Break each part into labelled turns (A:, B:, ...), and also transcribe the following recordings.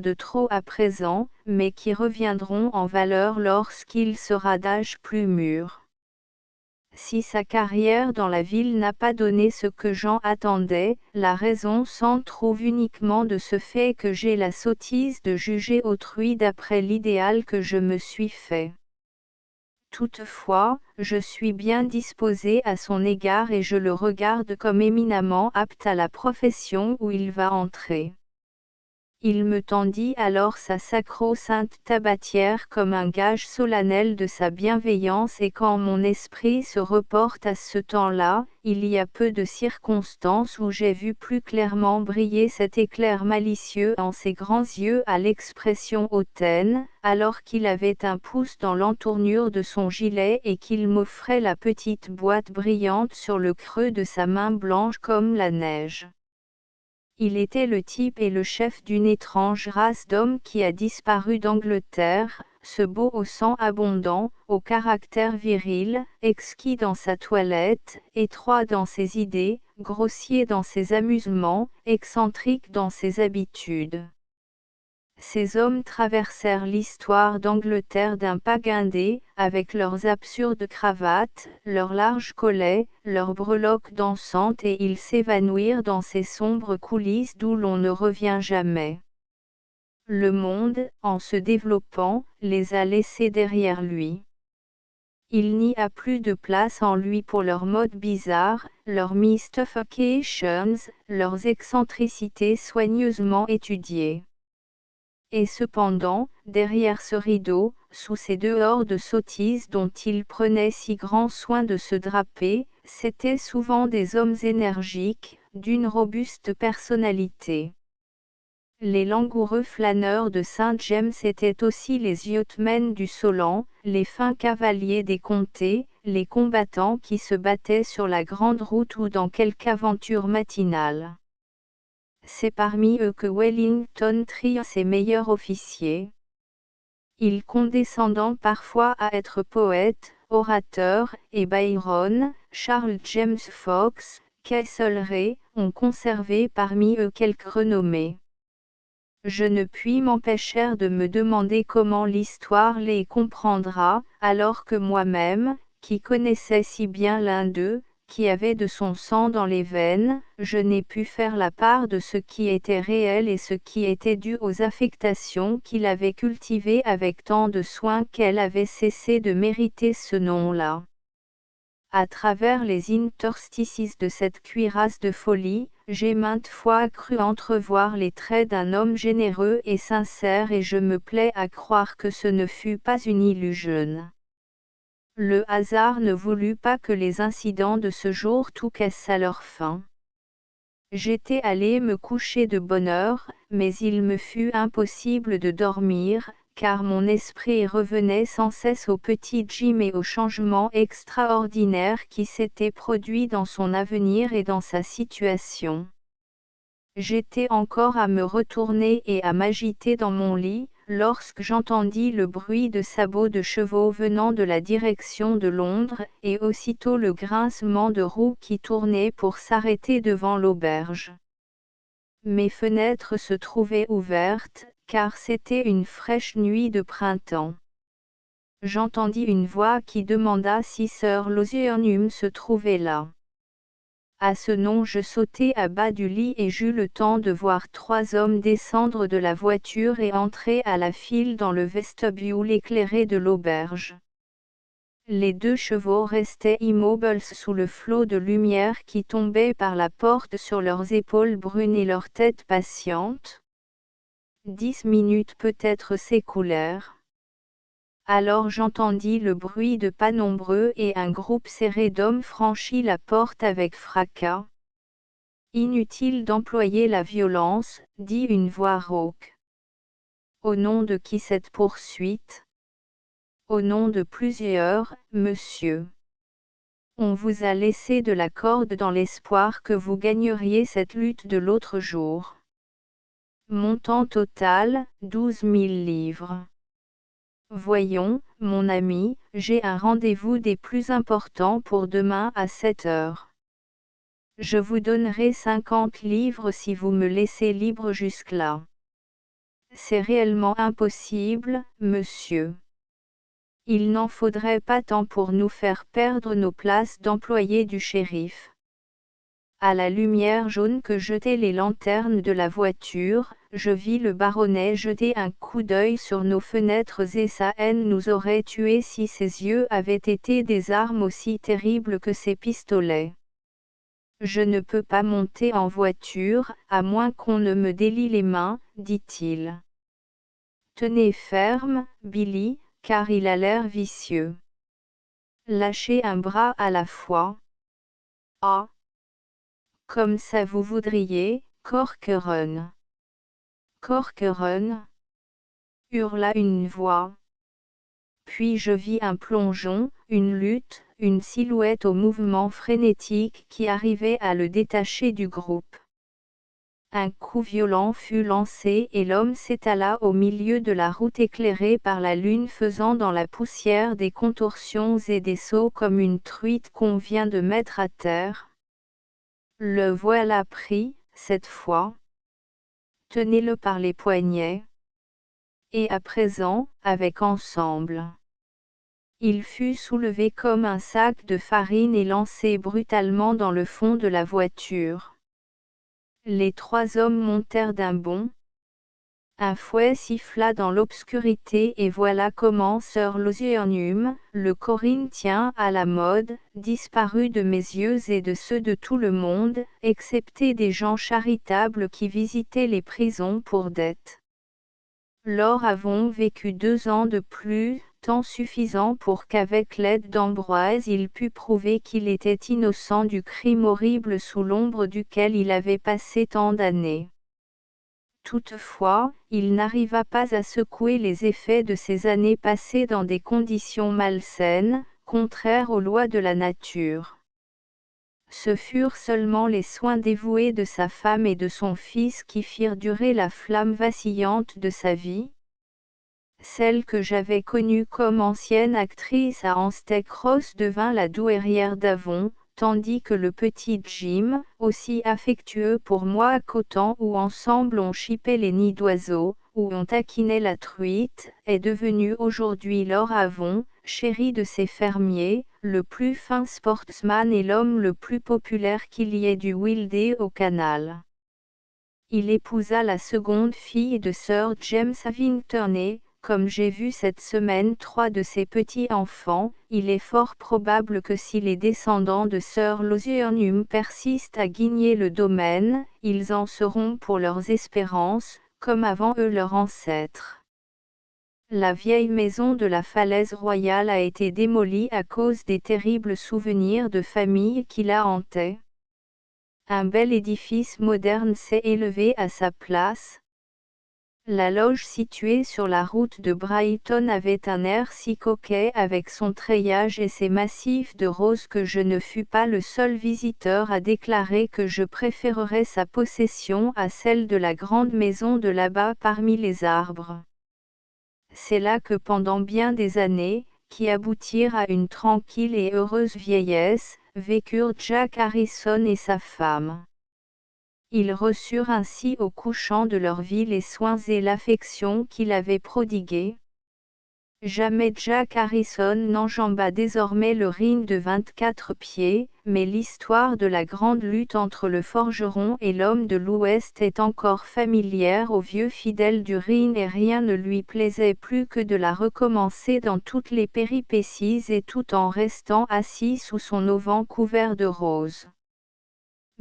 A: de trop à présent, mais qui reviendront en valeur lorsqu'il sera d'âge plus mûr. Si sa carrière dans la ville n'a pas donné ce que Jean attendait, la raison s'en trouve uniquement de ce fait que j'ai la sottise de juger autrui d'après l'idéal que je me suis fait. Toutefois, je suis bien disposé à son égard et je le regarde comme éminemment apte à la profession où il va entrer. Il me tendit alors sa sacro-sainte tabatière comme un gage solennel de sa bienveillance et quand mon esprit se reporte à ce temps-là, il y a peu de circonstances où j'ai vu plus clairement briller cet éclair malicieux en ses grands yeux à l'expression hautaine, alors qu'il avait un pouce dans l'entournure de son gilet et qu'il m'offrait la petite boîte brillante sur le creux de sa main blanche comme la neige. Il était le type et le chef d'une étrange race d'hommes qui a disparu d'Angleterre, ce beau au sang abondant, au caractère viril, exquis dans sa toilette, étroit dans ses idées, grossier dans ses amusements, excentrique dans ses habitudes. Ces hommes traversèrent l'histoire d'Angleterre d'un pas guindé, avec leurs absurdes cravates, leurs larges collets, leurs breloques dansantes et ils s'évanouirent dans ces sombres coulisses d'où l'on ne revient jamais. Le monde, en se développant, les a laissés derrière lui. Il n'y a plus de place en lui pour leurs modes bizarres, leurs mystifications, leurs excentricités soigneusement étudiées. Et cependant, derrière ce rideau, sous ces dehors de sottises dont il prenait si grand soin de se draper, c'étaient souvent des hommes énergiques, d'une robuste personnalité. Les langoureux flâneurs de Saint-James étaient aussi les yachtsmen du Solent, les fins cavaliers des comtés, les combattants qui se battaient sur la grande route ou dans quelque aventure matinale. C'est parmi eux que Wellington trie ses meilleurs officiers. Il condescendant parfois à être poète, orateur, et Byron, Charles James Fox, Castlereagh, ont conservé parmi eux quelques renommées. Je ne puis m'empêcher de me demander comment l'histoire les comprendra, alors que moi-même, qui connaissais si bien l'un d'eux, qui avait de son sang dans les veines, je n'ai pu faire la part de ce qui était réel et ce qui était dû aux affectations qu'il avait cultivées avec tant de soin qu'elle avait cessé de mériter ce nom-là. À travers les interstices de cette cuirasse de folie, j'ai maintes fois cru entrevoir les traits d'un homme généreux et sincère et je me plais à croire que ce ne fut pas une illusion. Le hasard ne voulut pas que les incidents de ce jour touquassent à leur fin. J'étais allé me coucher de bonne heure, mais il me fut impossible de dormir, car mon esprit revenait sans cesse au petit Jim et aux changements extraordinaires qui s'étaient produits dans son avenir et dans sa situation. J'étais encore à me retourner et à m'agiter dans mon lit, lorsque j'entendis le bruit de sabots de chevaux venant de la direction de Londres, et aussitôt le grincement de roues qui tournaient pour s'arrêter devant l'auberge. Mes fenêtres se trouvaient ouvertes, car c'était une fraîche nuit de printemps. J'entendis une voix qui demanda si Sir Lothiernum se trouvait là. À ce nom je sautai à bas du lit et j'eus le temps de voir 3 hommes descendre de la voiture et entrer à la file dans le vestibule éclairé de l'auberge. Les 2 chevaux restaient immobiles sous le flot de lumière qui tombait par la porte sur leurs épaules brunes et leurs têtes patientes. 10 minutes peut-être s'écoulèrent. Alors j'entendis le bruit de pas nombreux et un groupe serré d'hommes franchit la porte avec fracas. Inutile d'employer la violence, dit une voix rauque. Au nom de qui cette poursuite? Au nom de plusieurs, monsieur. On vous a laissé de la corde dans l'espoir que vous gagneriez cette lutte de l'autre jour. Montant total, 12 000 livres. Voyons, mon ami, j'ai un rendez-vous des plus importants pour demain à 7 heures. Je vous donnerai 50 livres si vous me laissez libre jusque-là. C'est réellement impossible, monsieur. Il n'en faudrait pas tant pour nous faire perdre nos places d'employés du shérif. À la lumière jaune que jetaient les lanternes de la voiture, je vis le baronnet jeter un coup d'œil sur nos fenêtres et sa haine nous aurait tués si ses yeux avaient été des armes aussi terribles que ses pistolets. Je ne peux pas monter en voiture, à moins qu'on ne me délie les mains, dit-il. Tenez ferme, Billy, car il a l'air vicieux. Lâchez un bras à la fois. Ah! Comme ça vous voudriez, Corcoran. Corcoran! Hurla une voix. Puis je vis un plongeon, une lutte, une silhouette au mouvement frénétique qui arrivait à le détacher du groupe. Un coup violent fut lancé et l'homme s'étala au milieu de la route éclairée par la lune faisant dans la poussière des contorsions et des sauts comme une truite qu'on vient de mettre à terre. Le voilà pris, cette fois. Tenez-le par les poignets. Et à présent, avec ensemble. Il fut soulevé comme un sac de farine et lancé brutalement dans le fond de la voiture. Les trois hommes montèrent d'un bond. Un fouet siffla dans l'obscurité et voilà comment Sir Lothiernum, le Corinthien à la mode, disparut de mes yeux et de ceux de tout le monde, excepté des gens charitables qui visitaient les prisons pour dettes. Lors avons vécu 2 ans de plus, temps suffisant pour qu'avec l'aide d'Ambroise il pût prouver qu'il était innocent du crime horrible sous l'ombre duquel il avait passé tant d'années. Toutefois, il n'arriva pas à secouer les effets de ces années passées dans des conditions malsaines, contraires aux lois de la nature. Ce furent seulement les soins dévoués de sa femme et de son fils qui firent durer la flamme vacillante de sa vie. Celle que j'avais connue comme ancienne actrice à Anstey Cross devint la douairière d'Avon, tandis que le petit Jim, aussi affectueux pour moi qu'autant où ensemble on chipait les nids d'oiseaux, où on taquinait la truite, est devenu aujourd'hui Lord Avon, chéri de ses fermiers, le plus fin sportsman et l'homme le plus populaire qu'il y ait du Wildé au canal. Il épousa la seconde fille de Sir James Havington. Comme j'ai vu cette semaine 3 de ses petits-enfants, il est fort probable que si les descendants de Sir Lothiernum persistent à gagner le domaine, ils en seront pour leurs espérances, comme avant eux leurs ancêtres. La vieille maison de la Falaise Royale a été démolie à cause des terribles souvenirs de famille qui la hantaient. Un bel édifice moderne s'est élevé à sa place. La loge située sur la route de Brighton avait un air si coquet avec son treillage et ses massifs de roses que je ne fus pas le seul visiteur à déclarer que je préférerais sa possession à celle de la grande maison de là-bas parmi les arbres. C'est là que pendant bien des années, qui aboutirent à une tranquille et heureuse vieillesse, vécurent Jack Harrison et sa femme. Ils reçurent ainsi au couchant de leur vie les soins et l'affection qu'il avait prodigués. Jamais Jack Harrison n'enjamba désormais le ring de 24 pieds, mais l'histoire de la grande lutte entre le forgeron et l'homme de l'Ouest est encore familière aux vieux fidèles du ring et rien ne lui plaisait plus que de la recommencer dans toutes les péripéties et tout en restant assis sous son auvent couvert de roses.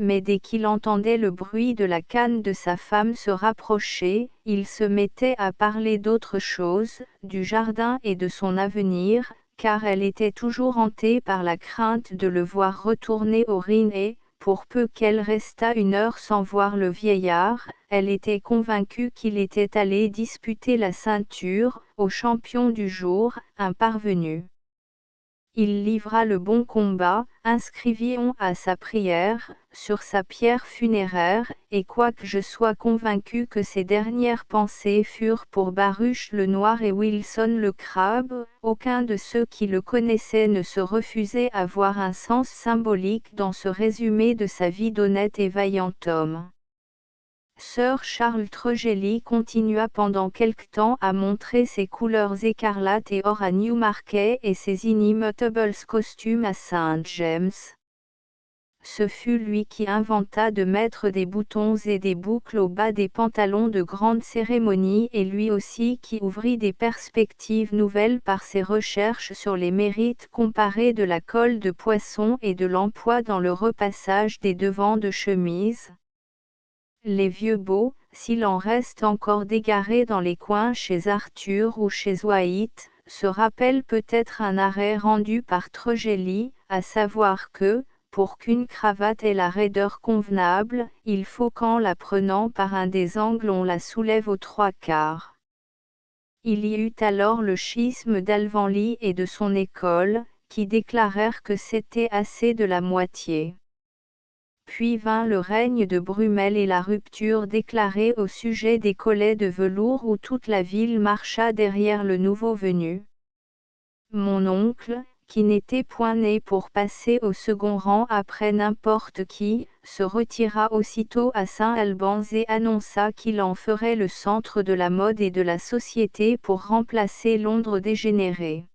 A: Mais dès qu'il entendait le bruit de la canne de sa femme se rapprocher, il se mettait à parler d'autre chose, du jardin et de son avenir, car elle était toujours hantée par la crainte de le voir retourner au ring et, pour peu qu'elle restât 1 heure sans voir le vieillard, elle était convaincue qu'il était allé disputer la ceinture, au champion du jour, un parvenu. Il livra le bon combat, inscrivions à sa prière, sur sa pierre funéraire, et quoique je sois convaincu que ses dernières pensées furent pour Baruch le Noir et Wilson le Crabe, aucun de ceux qui le connaissaient ne se refusait à voir un sens symbolique dans ce résumé de sa vie d'honnête et vaillant homme. Sir Charles Tregelly continua pendant quelque temps à montrer ses couleurs écarlates et or à Newmarket et ses inimitables costumes à St. James. Ce fut lui qui inventa de mettre des boutons et des boucles au bas des pantalons de grande cérémonie et lui aussi qui ouvrit des perspectives nouvelles par ses recherches sur les mérites comparés de la colle de poisson et de l'emploi dans le repassage des devants de chemise. Les vieux beaux, s'il en reste encore d'égarés dans les coins chez Arthur ou chez White, se rappellent peut-être un arrêt rendu par Tregelly, à savoir que, pour qu'une cravate ait la raideur convenable, il faut qu'en la prenant par un des angles on la soulève aux trois quarts. Il y eut alors le schisme d'Alvanley et de son école, qui déclarèrent que c'était assez de la moitié. Puis vint le règne de Brummel et la rupture déclarée au sujet des collets de velours où toute la ville marcha derrière le nouveau venu. Mon oncle, qui n'était point né pour passer au second rang après n'importe qui, se retira aussitôt à Saint-Albans et annonça qu'il en ferait le centre de la mode et de la société pour remplacer Londres dégénérée.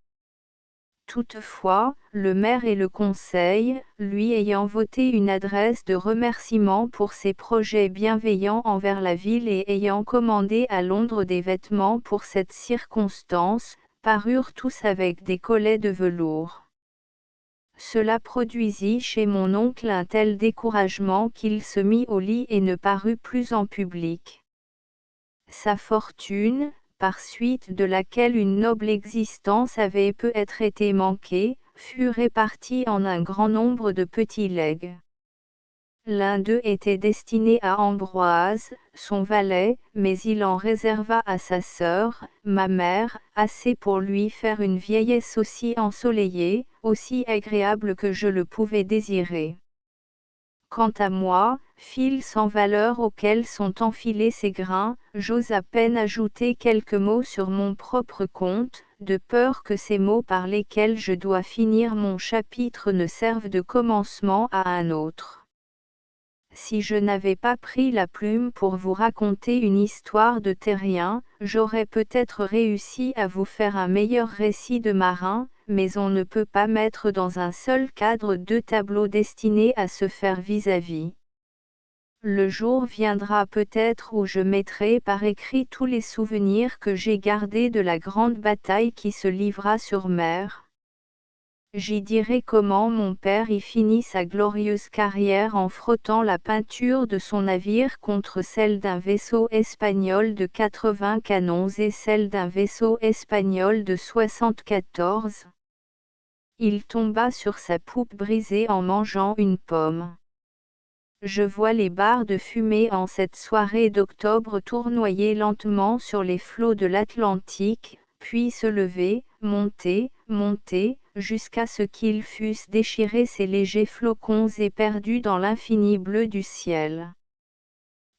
A: Toutefois, le maire et le conseil, lui ayant voté une adresse de remerciement pour ses projets bienveillants envers la ville et ayant commandé à Londres des vêtements pour cette circonstance, parurent tous avec des collets de velours. Cela produisit chez mon oncle un tel découragement qu'il se mit au lit et ne parut plus en public. Sa fortune, par suite de laquelle une noble existence avait peut-être été manquée, fut répartie en un grand nombre de petits legs. L'un d'eux était destiné à Ambroise, son valet, mais il en réserva à sa sœur, ma mère, assez pour lui faire une vieillesse aussi ensoleillée, aussi agréable que je le pouvais désirer. Quant à moi, fil sans valeur auquel sont enfilés ces grains, j'ose à peine ajouter quelques mots sur mon propre compte, de peur que ces mots par lesquels je dois finir mon chapitre ne servent de commencement à un autre. Si je n'avais pas pris la plume pour vous raconter une histoire de terrien, j'aurais peut-être réussi à vous faire un meilleur récit de marin, mais on ne peut pas mettre dans un seul cadre deux tableaux destinés à se faire vis-à-vis. Le jour viendra peut-être où je mettrai par écrit tous les souvenirs que j'ai gardés de la grande bataille qui se livra sur mer. J'y dirai comment mon père y finit sa glorieuse carrière en frottant la peinture de son navire contre celle d'un vaisseau espagnol de 80 canons et celle d'un vaisseau espagnol de 74. Il tomba sur sa poupe brisée en mangeant une pomme. Je vois les barres de fumée en cette soirée d'octobre tournoyer lentement sur les flots de l'Atlantique, puis se lever, monter, jusqu'à ce qu'ils fussent déchirés ces légers flocons et perdus dans l'infini bleu du ciel.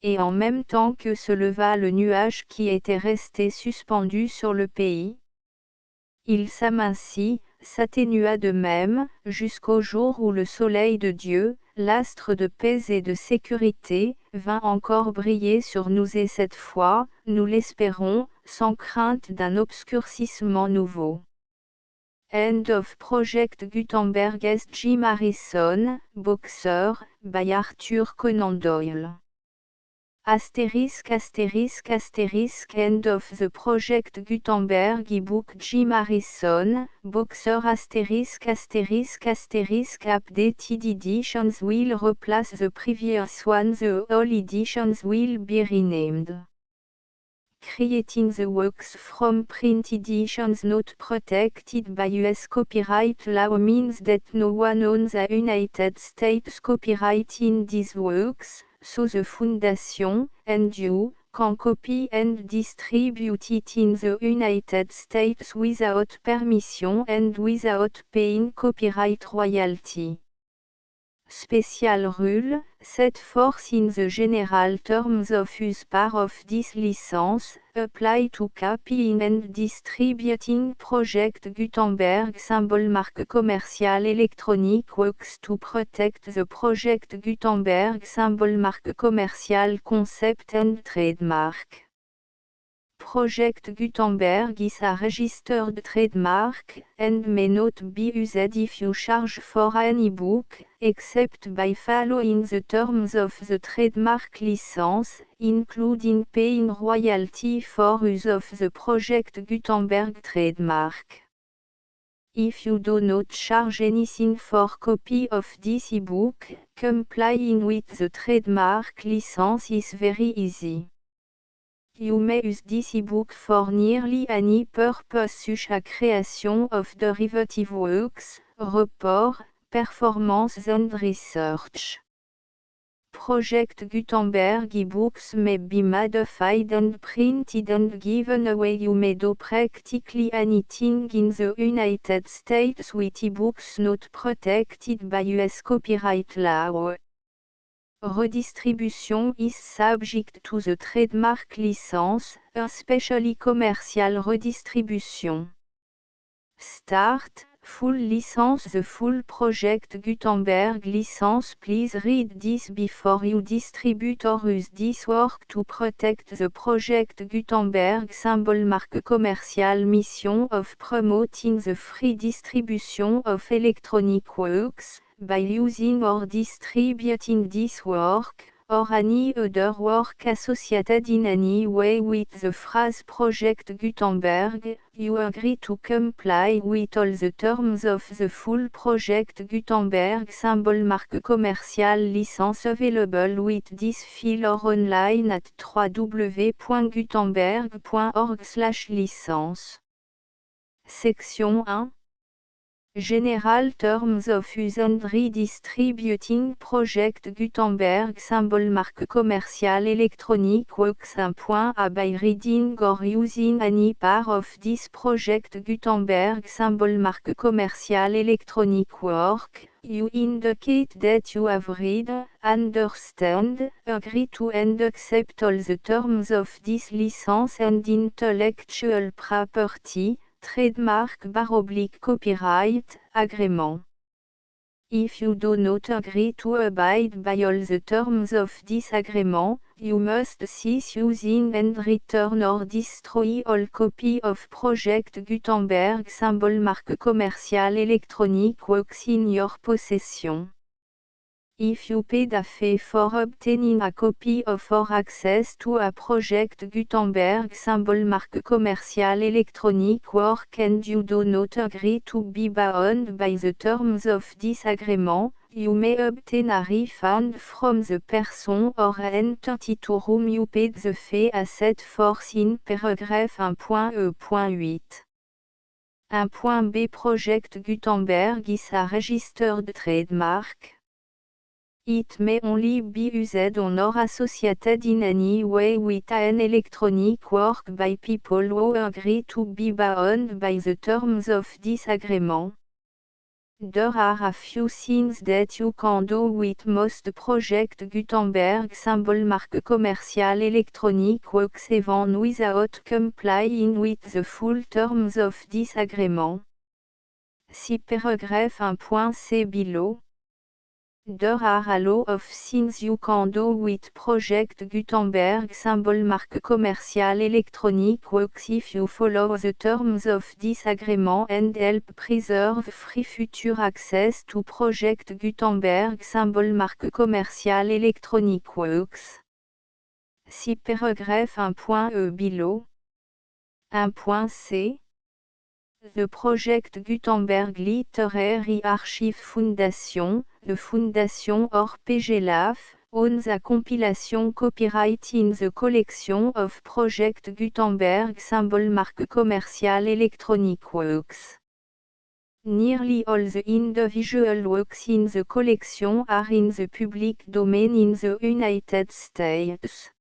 A: Et en même temps que se leva le nuage qui était resté suspendu sur le pays, il s'amincit, s'atténua de même, jusqu'au jour où le soleil de Dieu, l'astre de paix et de sécurité, vint encore briller sur nous et cette fois, nous l'espérons, sans crainte d'un obscurcissement nouveau. End of Project Gutenberg S. Jim Harrison, Boxer, by Arthur Conan Doyle. ****** End of the Project Gutenberg ebook Jim Harrison, Boxer ***** Updated editions will replace the previous one. The all editions will be renamed. Creating the works from print editions not protected by US copyright law means that no one owns a United States copyright in these works, so the Foundation, and you, can copy and distribute it in the United States without permission and without paying copyright royalty. Special rule, set forth in the general terms of use part of this license, apply to copying and distributing Project Gutenberg symbol marque commercial electronic works to protect the Project Gutenberg symbol marque commercial concept and trademark. Project Gutenberg is a registered trademark, and may not be used if you charge for an ebook, except by following the terms of the trademark license, including paying royalty for use of the Project Gutenberg trademark. If you do not charge anything for copy of this ebook, complying with the trademark license is very easy. You may use this ebook for nearly any purpose such as creation of derivative works, report, performance and research. Project Gutenberg ebooks may be modified and printed and given away. You may do practically anything in the United States with ebooks not protected by US copyright law. Redistribution is subject to the trademark license, especially commercial redistribution. Start, full license. The full Project Gutenberg license. Please read this before you distribute or use this work to protect the Project Gutenberg symbol marque commercial mission of promoting the free distribution of electronic works, by using or distributing this work, or any other work associated in any way with the phrase Project Gutenberg, you agree to comply with all the terms of the full Project Gutenberg symbol marque commercial license available with this file or online at www.gutenberg.org/licence. Section 1. General Terms of Use and Redistributing Project Gutenberg symbol marque commercial electronic works. 1.a By reading or using any part of this Project Gutenberg symbol marque commercial electronic work, you indicate that you have read, understand, agree to and accept all the terms of this license and intellectual property, trademark/copyright, agreement. If you do not agree to abide by all the terms of this agreement, you must cease using and return or destroy all copy of Project Gutenberg symbol marque commercial electronic works in your possession. If you paid a fee for obtaining a copy of or access to a Project Gutenberg symbol marque commercial electronic work and you do not agree to be bound by the terms of this agreement, you may obtain a refund from the person or entity to whom you paid the fee as set forth in paragraph 1.e.8. 1.b Project Gutenberg is a registered trademark. It may only be used on or associated in any way with an electronic work by people who agree to be bound by the terms of this agreement. There are a few things that you can do with most Project Gutenberg symbol marque commercial electronic works even without complying with the full terms of this agreement. See paragraph 1.c below. There are a lot of things you can do with Project Gutenberg symbol marque commercial electronic works if you follow the terms of this agreement and help preserve free future access to Project Gutenberg symbol marque commercial electronic works. See paragraph 1.e below. 1.c The Project Gutenberg Literary Archive Foundation, the Foundation or PGLAF, owns a compilation copyright in the collection of Project Gutenberg symbol marque commercial electronic works. Nearly all the individual works in the collection are in the public domain in the United States.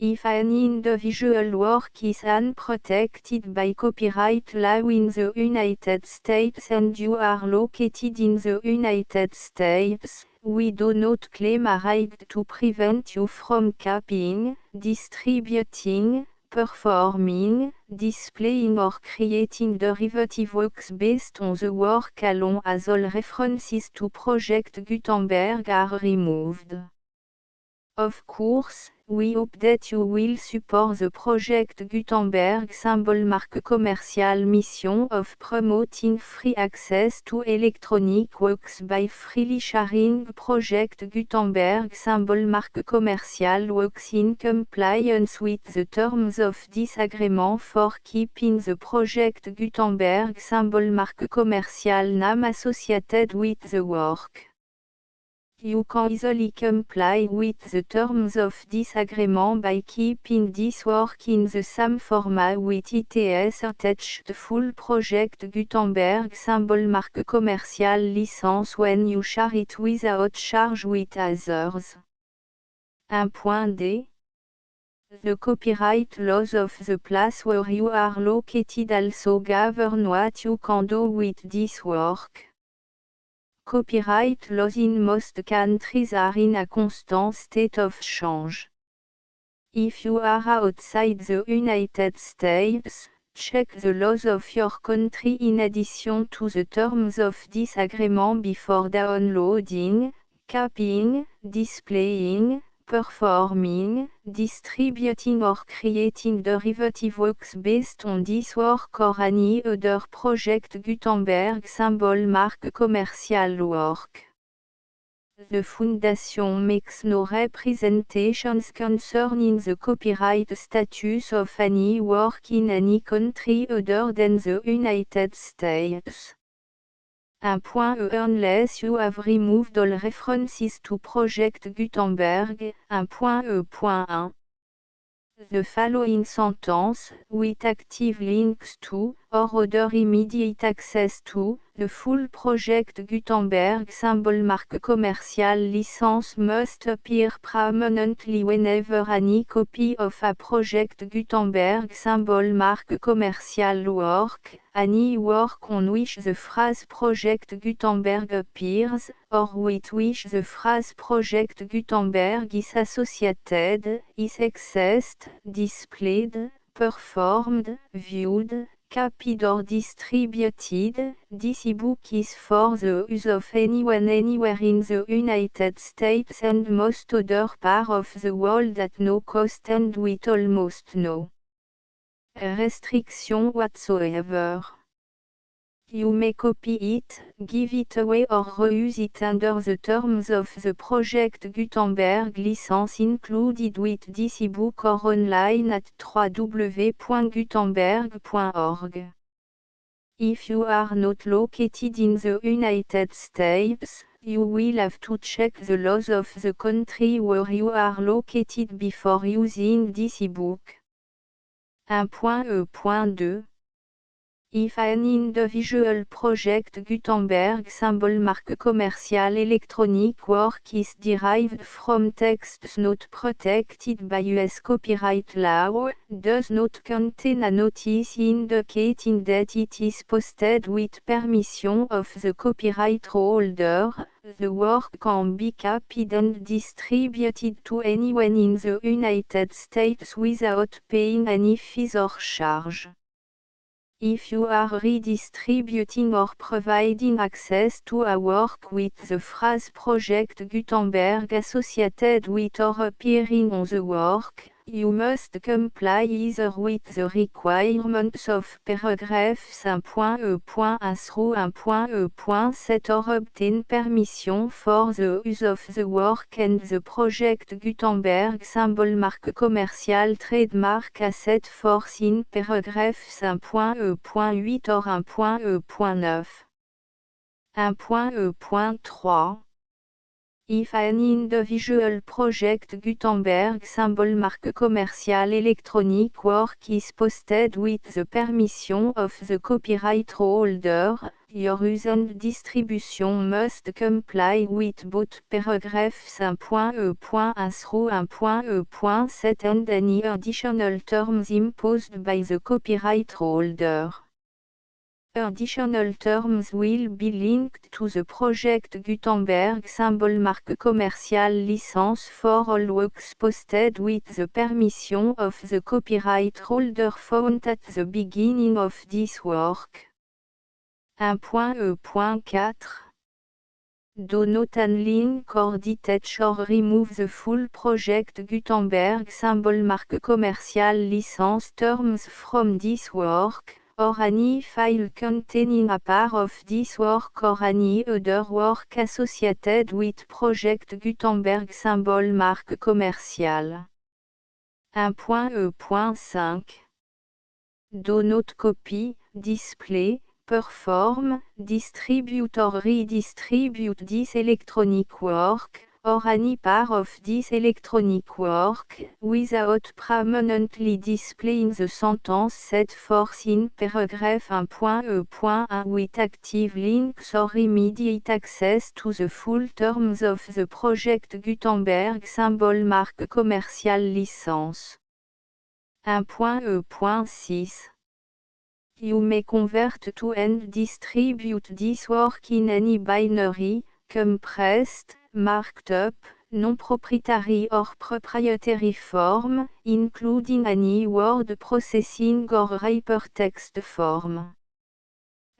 A: If an individual work is unprotected by copyright law in the United States and you are located in the United States, we do not claim a right to prevent you from copying, distributing, performing, displaying or creating derivative works based on the work alone as all references to Project Gutenberg are removed. Of course, we hope that you will support the Project Gutenberg symbol marque commercial mission of promoting free access to electronic works by freely sharing Project Gutenberg symbol marque commercial works in compliance with the terms of this agreement for keeping the Project Gutenberg symbol marque commercial name associated with the work. You can easily comply with the terms of this agreement by keeping this work in the same format with its attached full Project Gutenberg symbol marque commercial license when you share it without charge with others. 1.d. The copyright laws of the place where you are located also govern what you can do with this work. Copyright laws in most countries are in a constant state of change. If you are outside the United States, check the laws of your country in addition to the terms of this agreement before downloading, copying, displaying, performing, distributing or creating derivative works based on this work or any other Project Gutenberg symbol marque commercial work. The Foundation makes no representations concerning the copyright status of any work in any country other than the United States. 1.e Unless you have removed all references to Project Gutenberg. 1.e.1 The following sentence, with active links to, or other immediate access to, the full Project Gutenberg symbol marque commercial license must appear prominently whenever any copy of a Project Gutenberg symbol marque commercial work, any work on which the phrase Project Gutenberg appears, or with which the phrase Project Gutenberg is associated, is accessed, displayed, performed, viewed, copied or distributed. This ebook is for the use of anyone anywhere in the United States and most other parts of the world at no cost and with almost no restriction whatsoever. You may copy it, give it away or reuse it under the terms of the Project Gutenberg license included with this ebook or online at www.gutenberg.org. If you are not located in the United States, you will have to check the laws of the country where you are located before using this ebook. 1.e.2 If an individual Project Gutenberg symbol marque commercial electronic work is derived from texts not protected by US copyright law, does not contain a notice indicating that it is posted with permission of the copyright holder, the work can be copied and distributed to anyone in the United States without paying any fees or charge. If you are redistributing or providing access to a work with the phrase Project Gutenberg associated with or appearing on the work, you must comply either with the requirements of paragraphs 1.e.1 through 1.e.7 or obtain permission for the use of the work and the Project Gutenberg symbol marque commercial trademark as set forth in paragraphs 1.e.8 or 1.e.9. 1.e.3 If an individual Project Gutenberg symbol marque commercial electronic work is posted with the permission of the copyright holder, your use and distribution must comply with both paragraphs 1.e.1 through 1.e.7 and any additional terms imposed by the copyright holder. Additional terms will be linked to the project Gutenberg symbol marque commercial license for all works posted with the permission of the copyright holder found at the beginning of this work. 1.e.4 Do not unlink or detach or remove the full project Gutenberg symbol marque commercial license terms from this work, or any file containing a part of this work or any other work associated with project Gutenberg symbol marque commercial. 1.e.5 Do not copy, display, perform, distribute or redistribute this electronic work, or any part of this electronic work, without permanently displaying the sentence set forth in paragraph 1.e.1 with active links or immediate access to the full terms of the project Gutenberg symbol marque commercial license. 1.e.6 You may convert to and distribute this work in any binary, compressed, marked up, non-proprietary or proprietary form, including any word processing or hypertext form.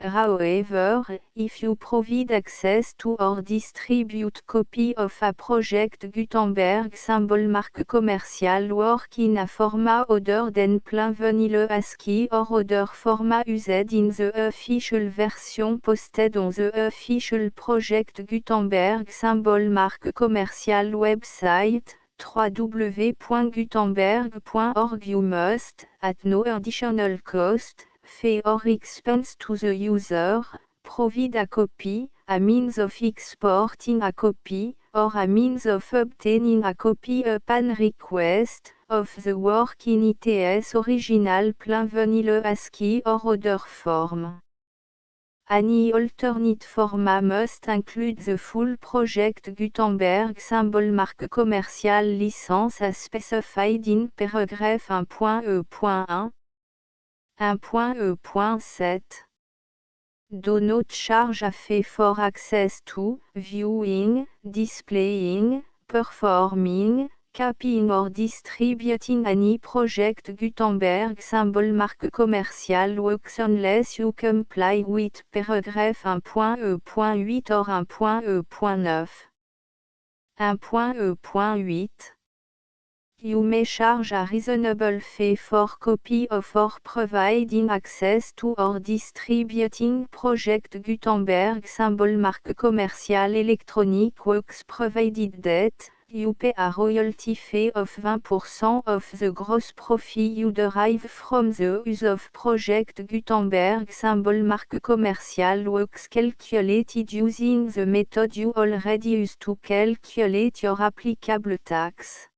A: However, if you provide access to or distribute copy of a project Gutenberg symbol marque commercial work in a format other than plain vanilla ASCII or other format used in the official version posted on the official project Gutenberg symbol marque commercial website, www.gutenberg.org you must, at no additional cost, fee or expense to the user, provide a copy, a means of exporting a copy, or a means of obtaining a copy upon request, of the work in its original plain vanilla ASCII or other form. Any alternate format must include the full project Gutenberg symbol marque commercial license as specified in paragraph 1.e.1. 1.e.7 Do not charge a fee for access to, viewing, displaying, performing, copying or distributing any project Gutenberg symbol marque commercial works unless you comply with paragraph 1.e.8 or 1.e.9. 1.e.8 You may charge a reasonable fee for copy of or providing access to or distributing project Gutenberg symbol marque commercial electronic works provided that you pay a royalty fee of 20% of the gross profit you derive from the use of project Gutenberg symbol marque commercial works calculated using the method you already use to calculate your applicable tax.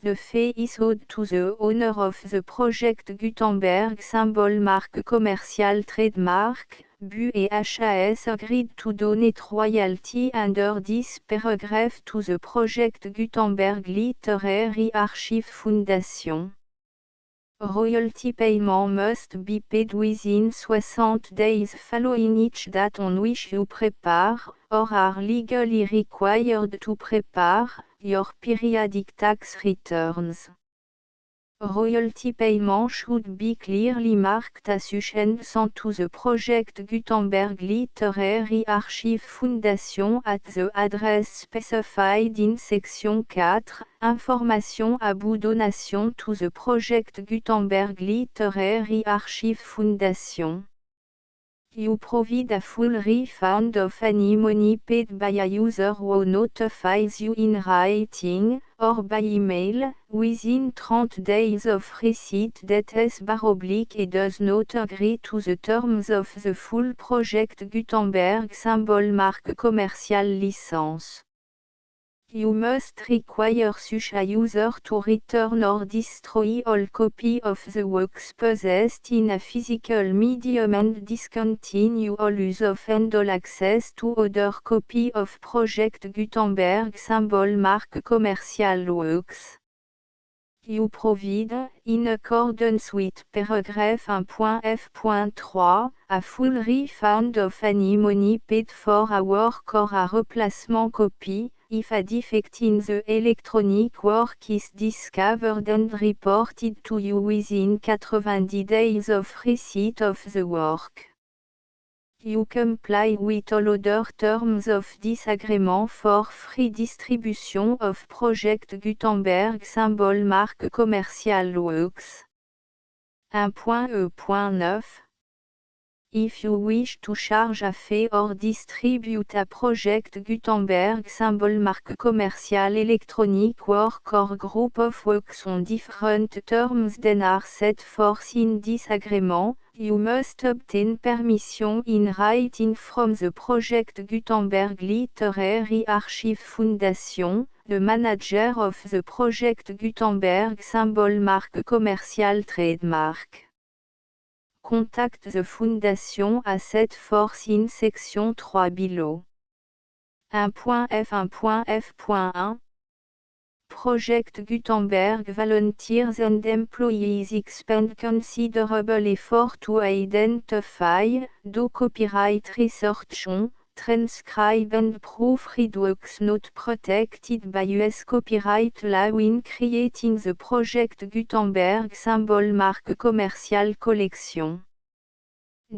A: The fee is owed to the owner of the project Gutenberg symbol marque commercial trademark, BU et HAS agreed to donate royalty under this paragraph to the project Gutenberg Literary Archive Foundation. Royalty payment must be paid within 60 days following each date on which you prepare, or are legally required to prepare, your periodic tax returns. Royalty payment should be clearly marked association to the project Gutenberg Literary Archive Foundation at the address specified in section 4, Information about donation to the project Gutenberg Literary Archive Foundation. You provide a full refund of any money paid by a user who notifies you in writing, or by email, within 30 days of receipt that et does not agree to the terms of the full project Gutenberg symbol marque commercial license. You must require such a user to return or destroy all copy of the works possessed in a physical medium and discontinue all use of and all access to other copy of project Gutenberg symbol marque commercial works. you provide, in accordance with paragraph 1.f.3, a full refund of any money paid for a work or a replacement copy, if a defect in the electronic work is discovered and reported to you within 90 days of receipt of the work. You comply with all other terms of this agreement for free distribution of Project Gutenberg symbol marque commerciale works. 1.e.9 If you wish to charge a fee or distribute a Project Gutenberg symbol marque commerciale electronic work or group of works on different terms than are set forth in this agreement, you must obtain permission in writing from the Project Gutenberg Literary Archive Foundation, the manager of the Project Gutenberg symbol marque commerciale trademark. Contact the Foundation à set forth in section 3 below. 1.f1.f.1 Project Gutenberg volunteers and employees expend considerable effort to identify, do copyright research on, transcribe and proofread works not protected by US copyright law in creating the Project Gutenberg symbol marque commerciale collection.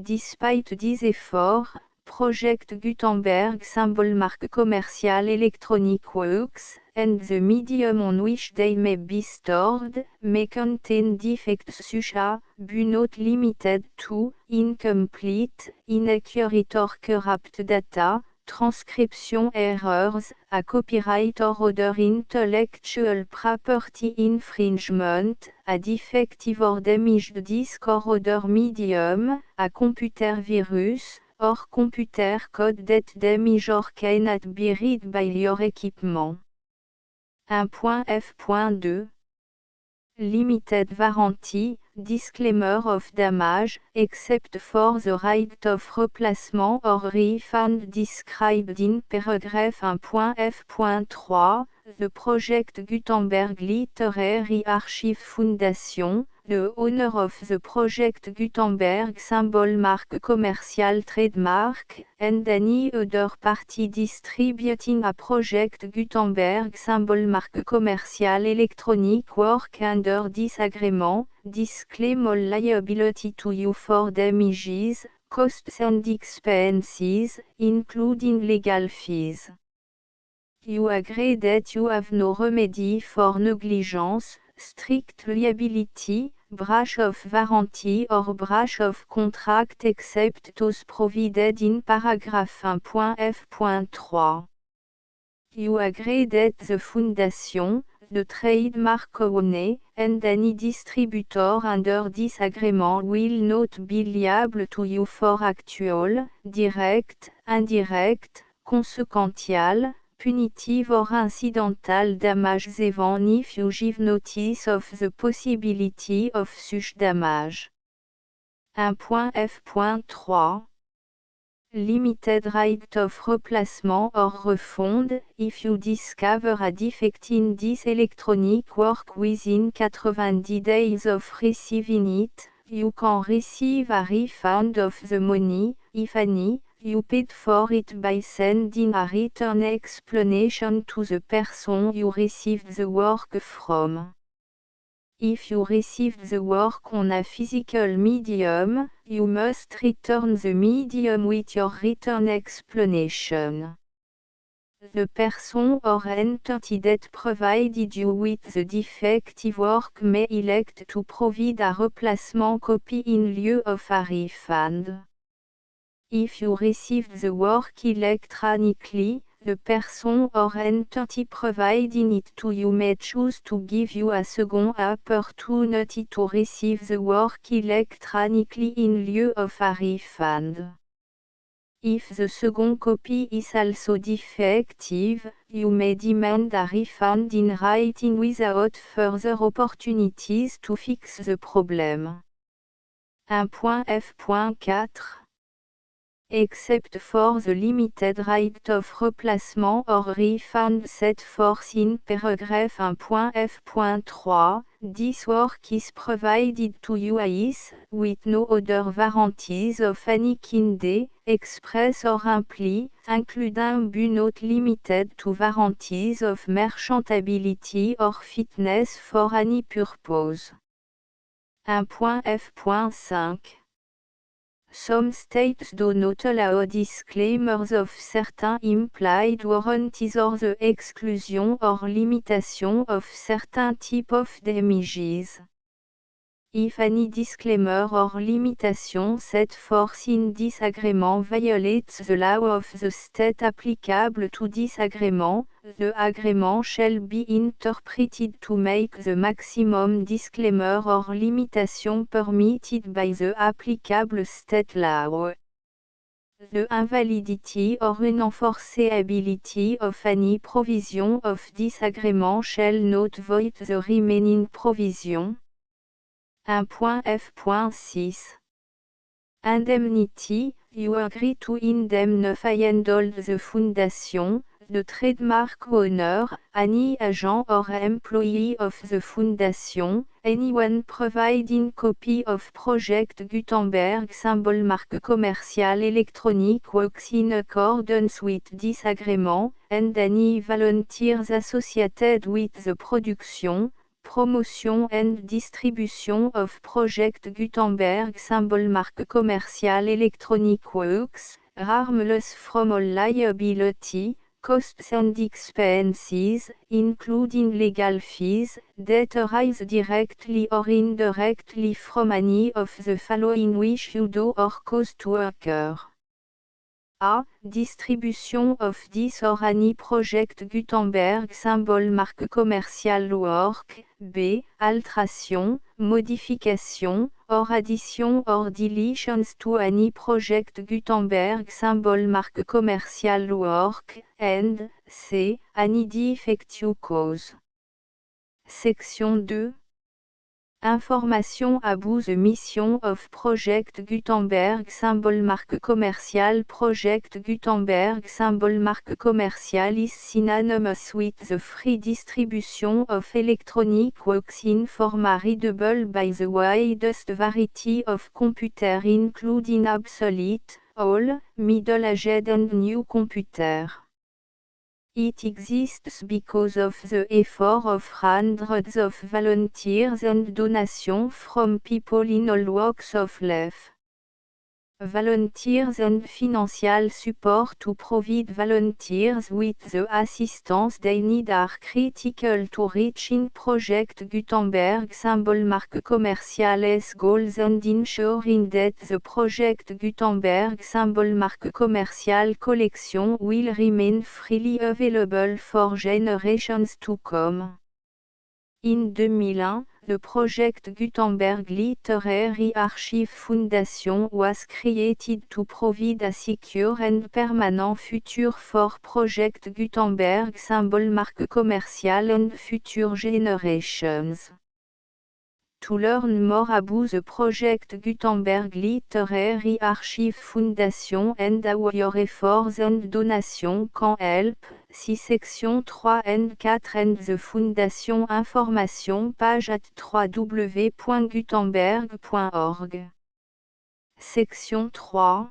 A: Despite these efforts, Project Gutenberg symbol marque commerciale electronic works, and the medium on which they may be stored, may contain defects such as, but not limited to, incomplete, inaccurate or corrupt data, transcription errors, a copyright or other intellectual property infringement, a defective or damaged disk or other medium, a computer virus, or computer code that damage or cannot be read by your equipment. 1.f.2 Limited warranty, disclaimer of damage, except for the right of replacement or refund described in paragraph 1.f.3, the Project Gutenberg Literary Archive Foundation, the owner of the Project Gutenberg symbol marque commerciale trademark, and any other party distributing a Project Gutenberg symbol marque commerciale electronic work under this agreement, disclaim all liability to you for damages, costs and expenses, including legal fees. You agree that you have no remedy for negligence, strict liability, breach of warranty or breach of contract except those provided in paragraph 1.f.3. You agree that the Foundation, the trademark owner, and any distributor under this agreement will not be liable to you for actual, direct, indirect, consequential, punitive or incidental damages even if you give notice of the possibility of such damage. 1.f.3 Limited right of replacement or refund, if you discover a defect in this electronic work within 90 days of receiving it, you can receive a refund of the money, if any, you paid for it by sending a written explanation to the person you received the work from. If you received the work on a physical medium, you must return the medium with your written explanation. The person or entity that provided you with the defective work may elect to provide a replacement copy in lieu of a refund. If you received the work electronically, the person or entity providing it to you may choose to give you a second opportunity to receive the work electronically in lieu of a refund. If the second copy is also defective, you may demand a refund in writing without further opportunities to fix the problem. 1.f.4 Except for the limited right of replacement or refund set forth in paragraph 1.f.3, This work is provided to UAS, with no other warranties of any kind, express or imply, including but not limited to warranties of merchantability or fitness for any purpose. 1.f.5 Some states do not allow disclaimers of certain implied warranties or the exclusion or limitation of certain type of damages. If any disclaimer or limitation set forth in this agreement violates the law of the state applicable to this agreement, the agreement shall be interpreted to make the maximum disclaimer or limitation permitted by the applicable state law. The invalidity or unenforceability of any provision of this agreement shall not void the remaining provision. 1.f.6 Indemnity, you agree to indemnify and hold the foundation, the trademark owner, any agent or employee of the foundation, anyone providing copy of Project Gutenberg symbol marque commercial electronic works in accordance with this agreement, and any volunteers associated with the production, promotion and distribution of Project Gutenberg symbol marque commercial electronic works, harmless from all liability, costs and expenses, including legal fees, that arise directly or indirectly from any of the following which you do or cause to occur. A. Distribution of this or any Project Gutenberg symbol marque commercial work. B. Alteration, modification, or addition or deletions to any Project Gutenberg symbol marque commercial work. And C. Any defective cause. Section 2. Information about the mission of Project Gutenberg symbol marque commercial. Project Gutenberg symbol marque commercial is synonymous with the free distribution of electronic works in format readable by the widest variety of computers including obsolete, old, middle-aged and new computers. It exists because of the effort of hundreds of volunteers and donations from people in all walks of life. Volunteers and financial support to provide volunteers with the assistance they need are critical to reaching Project Gutenberg symbol marque commercial's goals and ensuring that the Project Gutenberg symbol marque commercial collection will remain freely available for generations to come. In 2001, the Project Gutenberg Literary Archive Foundation was created to provide a secure and permanent future for Project Gutenberg symbol marque commercial and future generations. To learn more about the Project Gutenberg Literary Archive Foundation and how your efforts and donations can help, see section 3 and 4 and the Foundation information page at www.gutenberg.org. Section 3.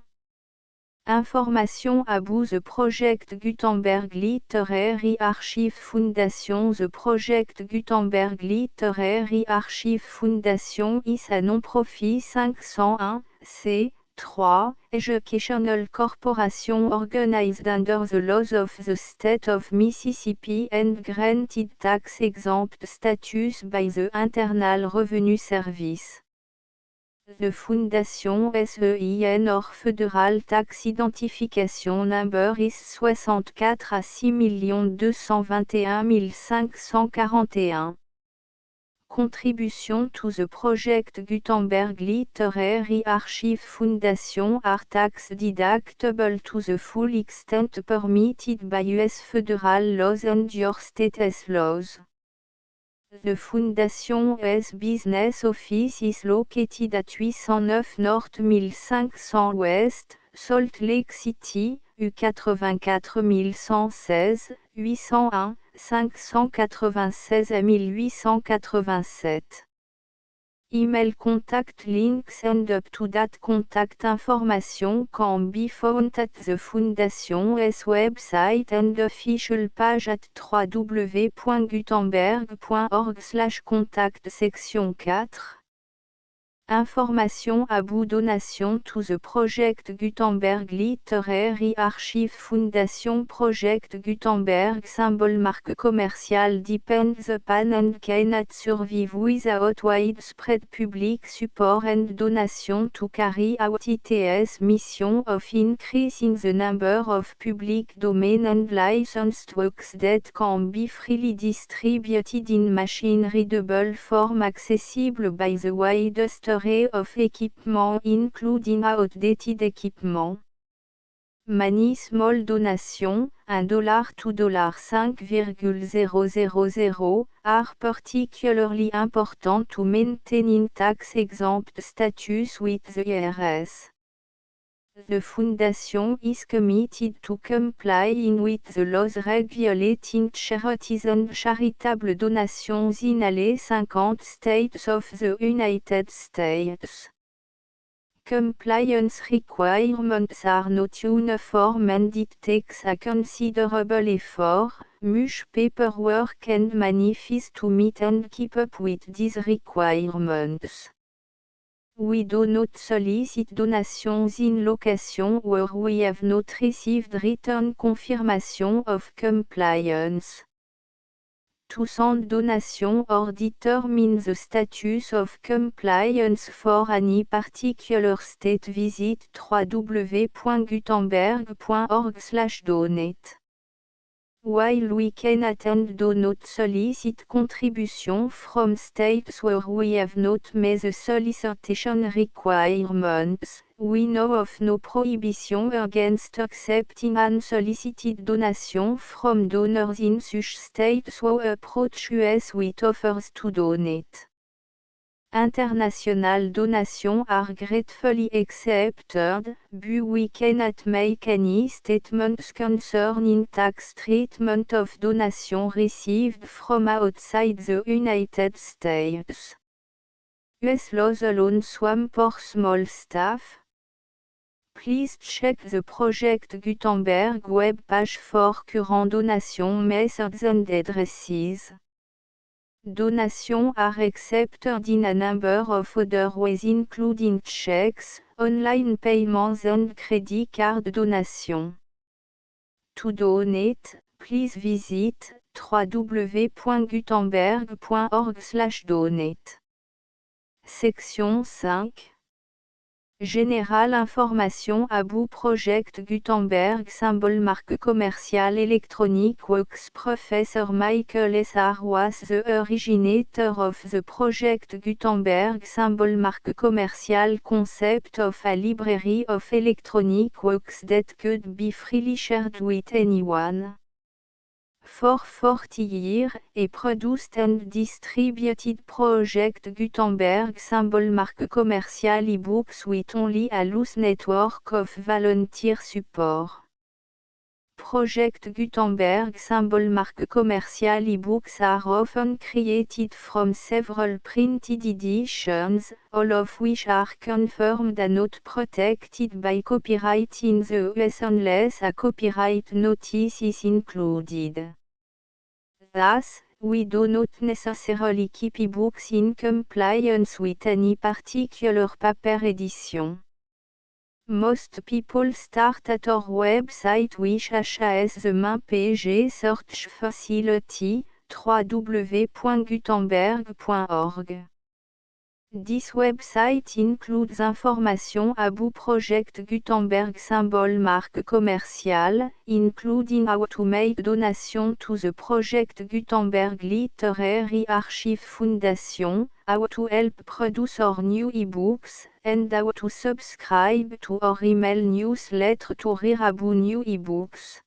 A: Information about the Project Gutenberg Literary Archive Foundation. The Project Gutenberg Literary Archive Foundation is a non-profit 501, c3, educational corporation organized under the laws of the state of Mississippi and granted tax-exempt status by the Internal Revenue Service. The Foundation SEIN or Federal Tax Identification Number is 64 à 6 221 541. Contribution to the Project Gutenberg Literary Archive Foundation are tax deductible to the full extent permitted by U.S. federal laws and your state's laws. The Foundation's business office is located at 809 North 1500 West, Salt Lake City, U 84 116, 801, 596 à 1887. Email contact links and up-to-date contact information can be found at the Foundation's website and official page at www.gutenberg.org/contact section 4. Information about donation to the Project Gutenberg Literary Archive Foundation Project Gutenberg symbol marque commerciale depends upon and cannot survive without widespread public support and donation to carry out its mission of increasing the number of public domain and licensed works that can be freely distributed in machine-readable form accessible by the widest array of equipment including outdated equipment. Many small donations, $1 to $5,000, are particularly important to maintaining tax-exempt status with the IRS. The Foundation is committed to complying with the laws regulating charities and charitable donations in all 50 states of the United States. Compliance requirements are not uniform and it takes a considerable effort, much paperwork and money fees to meet and keep up with these requirements. We do not solicit donations in locations where we have not received written confirmation of compliance. To send donation or determine the status of compliance for any particular state, visit www.gutenberg.org/donate. While we cannot and do not solicit contribution from states where we have not met the solicitation requirements, we know of no prohibition against accepting unsolicited donation from donors in such states who approach us with offers to donate. International donations are gratefully accepted, but we cannot make any statements concerning tax treatment of donations received from outside the United States. US laws alone swam for small staff. Please check the Project Gutenberg web page for current donation methods and addresses. Donations are accepted in a number of other ways including checks, online payments and credit card donations. To donate, please visit www.gutenberg.org/donate. Section 5. Général information about Project Gutenberg symbol marque commerciale electronic works. Professor Michael S. R. was the originator of the Project Gutenberg symbol marque commerciale concept of a library of electronic works that could be freely shared with anyone. For 40 years, he produced and distributed Project Gutenberg symbol marque commerciale e-books with only a loose network of volunteer support. Project Gutenberg symbol marque commerciale e-books are often created from several printed editions, all of which are confirmed and not protected by copyright in the US unless a copyright notice is included. Thus, we do not necessarily keep e-books in compliance with any particular paper edition. Most people start at our website which has the main page search facility, www.gutenberg.org. This website includes information about Project Gutenberg symbol marque commerciale, including how to make donation to the Project Gutenberg Literary Archive Foundation, how to help produce our new ebooks, and how to subscribe to our email newsletter to read about new ebooks.